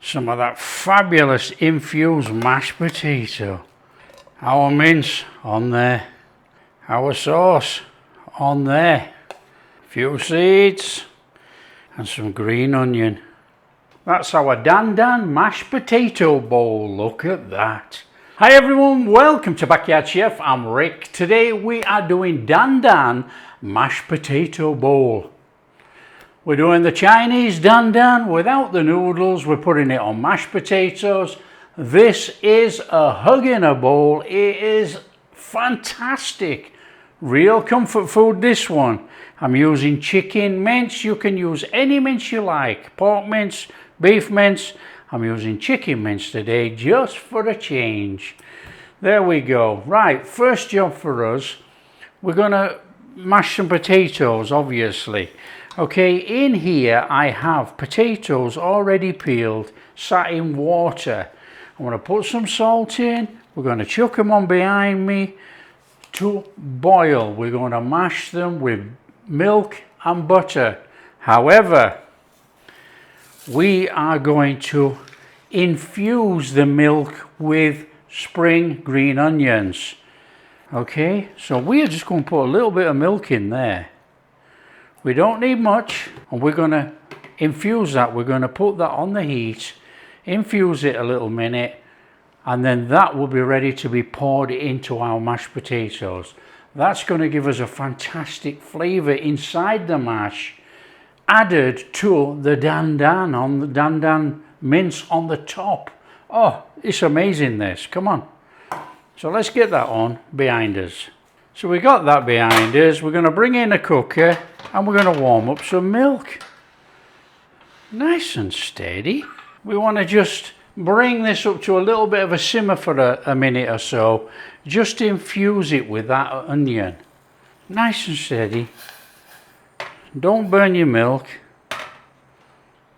some of that fabulous infused mashed potato. Our mince on there. Our sauce on there. A few seeds and some green onion. That's our dandan mashed potato bowl. Look at that. Hi everyone, welcome to Backyard Chef. I'm Rick. Today we are doing dandan mashed potato bowl. We're doing the Chinese dandan without the noodles. We're putting it on mashed potatoes. This is a hug in a bowl. It is fantastic. Real comfort food, this one. I'm using chicken mince. You can use any mince you like. Pork mince, beef mince. I'm using chicken mince today just for a change. There we go. Right, first job for us. We're going to mash some potatoes, obviously. Okay, in here I have potatoes already peeled, sat in water. I'm going to put some salt in. We're going to chuck them on behind me to boil. We're going to mash them with milk and butter. However, we are going to infuse the milk with spring green onions. Okay, so we are just going to put a little bit of milk in there. We don't need much, and we're going to infuse that. We're going to put that on the heat, infuse it a little minute, and then that will be ready to be poured into our mashed potatoes. That's going to give us a fantastic flavour inside the mash, added to the dandan mince on the top. Oh, it's amazing, this. Come on. So let's get that on behind us. So we got that behind us. We're going to bring in a cooker and we're going to warm up some milk. Nice and steady. We want to just bring this up to a little bit of a simmer for a minute or so. Just to infuse it with that onion. Nice and steady. Don't burn your milk.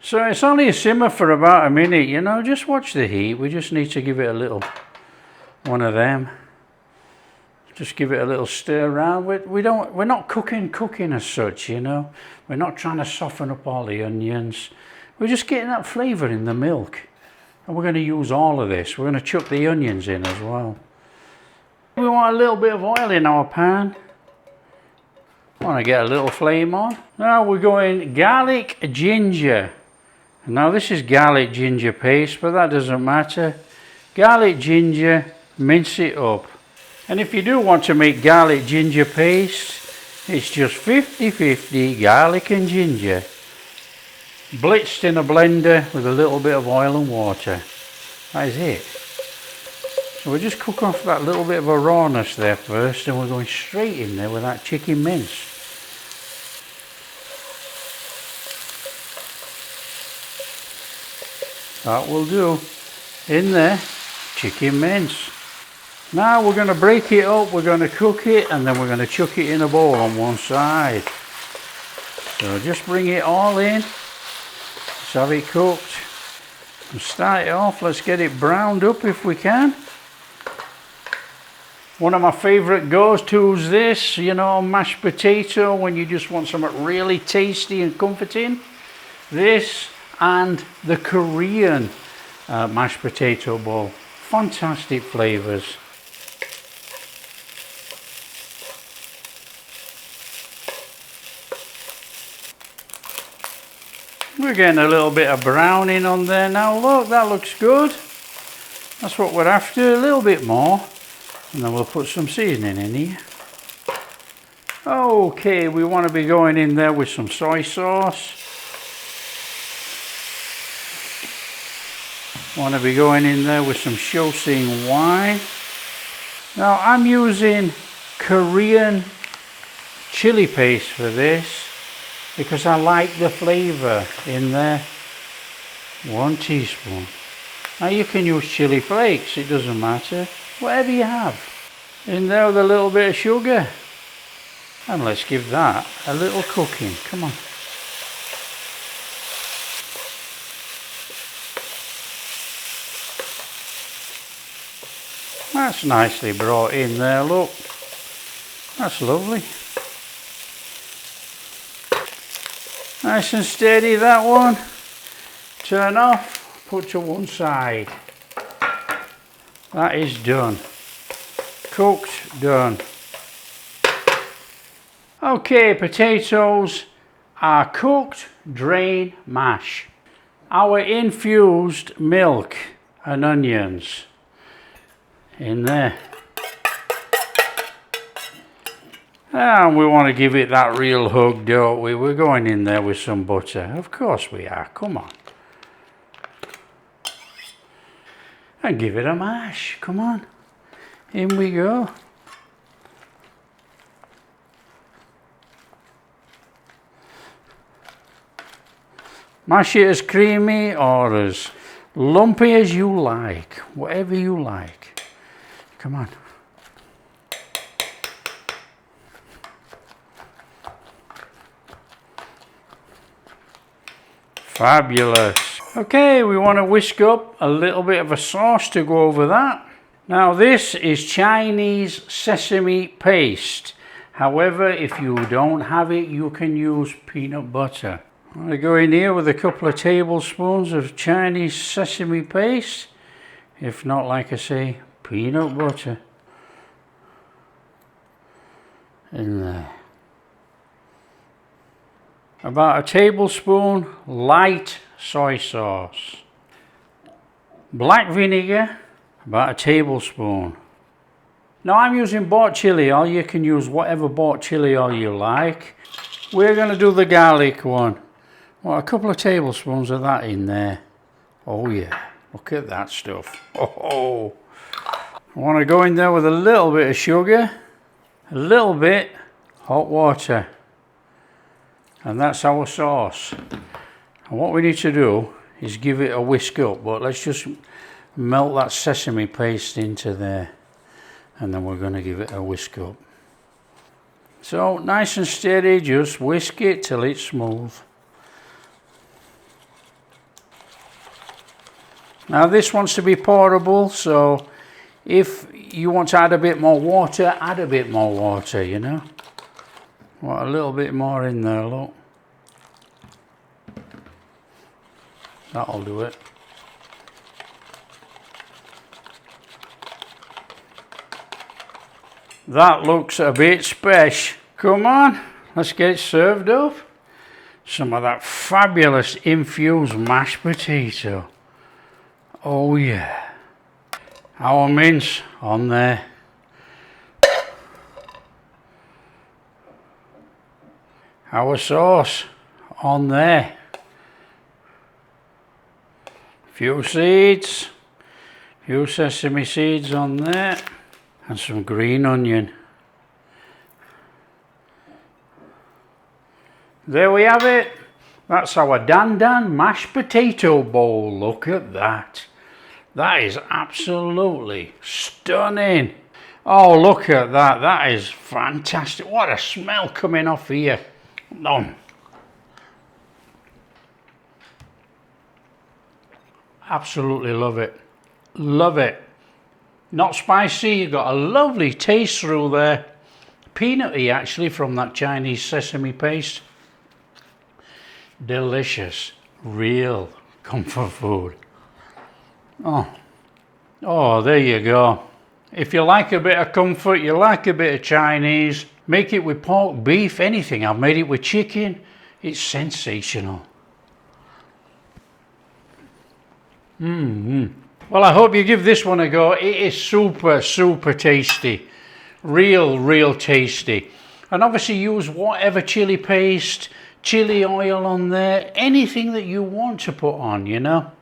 So it's only a simmer for about a minute, you know, just watch the heat. We just need to give it a little one of them. Just give it a little stir around. We're not cooking as such, you know. We're not trying to soften up all the onions. We're just getting that flavour in the milk. And we're going to use all of this. We're going to chuck the onions in as well. We want a little bit of oil in our pan. Want to get a little flame on. Now we're going garlic ginger. Now this is garlic ginger paste, but that doesn't matter. Garlic ginger, mince it up. And if you do want to make garlic ginger paste, it's just 50-50 garlic and ginger. Blitzed in a blender with a little bit of oil and water. That is it. So we'll just cook off that little bit of a rawness there first, and we're going straight in there with that chicken mince. That will do. In there, chicken mince. Now we're going to break it up, we're going to cook it, and then we're going to chuck it in a bowl on one side. So just bring it all in. Let's have it cooked. And start it off. Let's get it browned up if we can. One of my favourite go-tos this, you know, mashed potato when you just want something really tasty and comforting. This and the Korean mashed potato bowl. Fantastic flavours. We're getting a little bit of browning on there now. Look, that looks good. That's what we're after, a little bit more. And then we'll put some seasoning in here. Okay, we want to be going in there with some soy sauce. Want to be going in there with some Shoesing wine. Now I'm using Korean chili paste for this because I like the flavour in there. 1 teaspoon. Now you can use chili flakes, it doesn't matter. Whatever you have. In there with a little bit of sugar. And let's give that a little cooking. Come on. That's nicely brought in there, look. That's lovely. Nice and steady, that one. Turn off. put to one side. That is done. Cooked, done. Okay, potatoes are cooked, drain, mash. Our infused milk and onions in there. And we want to give it that real hug, don't we? We're going in there with some butter. Of course we are, come on. And give it a mash, come on. In we go. Mash it as creamy or as lumpy as you like, whatever you like. Come on. Fabulous. Okay, we want to whisk up a little bit of a sauce to go over that. Now this is Chinese sesame paste. However, if you don't have it, you can use peanut butter. I'm going to go in here with a couple of tablespoons of Chinese sesame paste. If not, like I say, peanut butter. In there. About a tablespoon light soy sauce. Black vinegar, about a tablespoon. Now I'm using bought chilli oil. You can use whatever bought chilli oil you like. We're going to do the garlic one. Well, a couple of tablespoons of that in there. Oh yeah, look at that stuff. Oh, I want to go in there with a little bit of sugar, a little bit hot water. And that's our sauce. And what we need to do is give it a whisk up, but let's just melt that sesame paste into there. And then we're going to give it a whisk up. So nice and steady, just whisk it till it's smooth. Now this wants to be pourable, so if you want to add a bit more water, add a bit more water, you know. Want a little bit more in there, look. That'll do it. That looks a bit special. Come on, let's get it served up. Some of that fabulous infused mashed potato. Oh yeah. Our mince on there. Our sauce on there. Few seeds. Few sesame seeds on there. And some green onion. There we have it. That's our dandan mashed potato bowl. Look at that. That is absolutely stunning. Oh, look at that. That is fantastic. What a smell coming off here. Absolutely love it. Love it. Not spicy. You've got a lovely taste through there. Peanutty actually from that Chinese sesame paste. Delicious. Real comfort food. Oh, there you go. If you like a bit of comfort, you like a bit of Chinese, make it with pork, beef, anything. I've made it with chicken. It's sensational. Well, I hope you give this one a go. It is super, super tasty. Real tasty. And obviously use whatever chili paste, chili oil on there, anything that you want to put on, you know.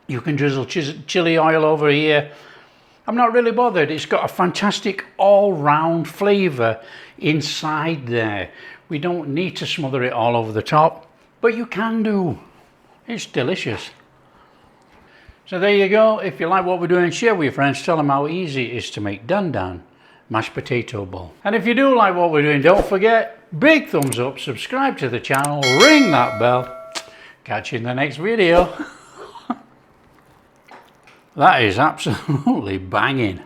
You can drizzle chili oil over here. I'm not really bothered. It's got a fantastic all-round flavour inside there. We don't need to smother it all over the top, but you can do. It's delicious. So there you go. If you like what we're doing, share with your friends. Tell them how easy it is to make dandan mashed potato bowl. And if you do like what we're doing, don't forget, big thumbs up, subscribe to the channel, ring that bell. Catch you in the next video. That is absolutely banging.